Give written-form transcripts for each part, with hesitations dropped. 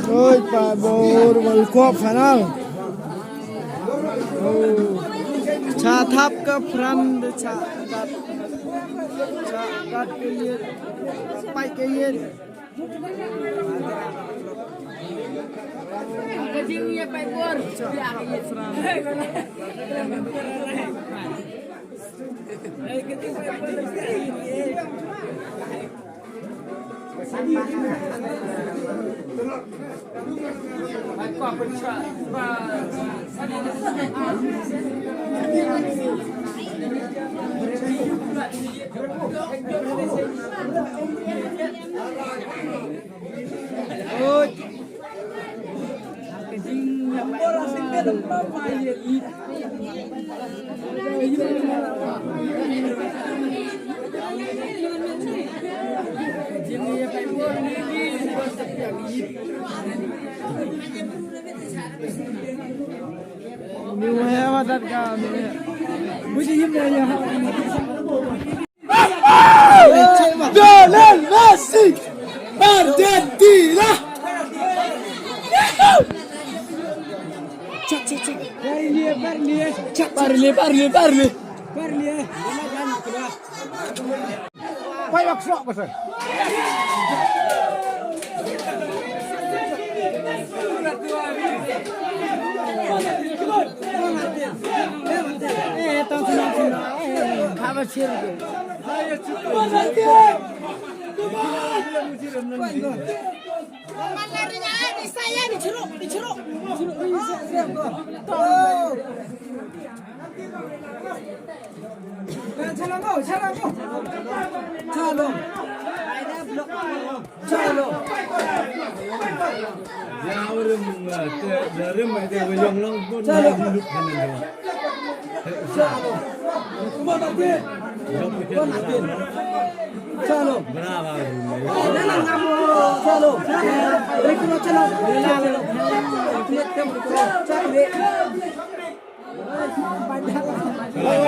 Ôi bà bồ rồi có phải không? Cha tháp cái pram để cha gạt cái gì, bay cái gì. Cái gì bay bor, Ôi nhiều hè mà đặt cả bây giờ im đây nha đưa lên Messi Argentina chắc Barli quay bọc sọ mà rồi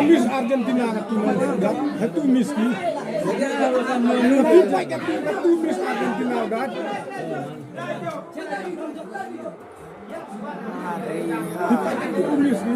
Miss Argentina itu miski. Tapi pakai itu Miss Argentina dah. Itu miski.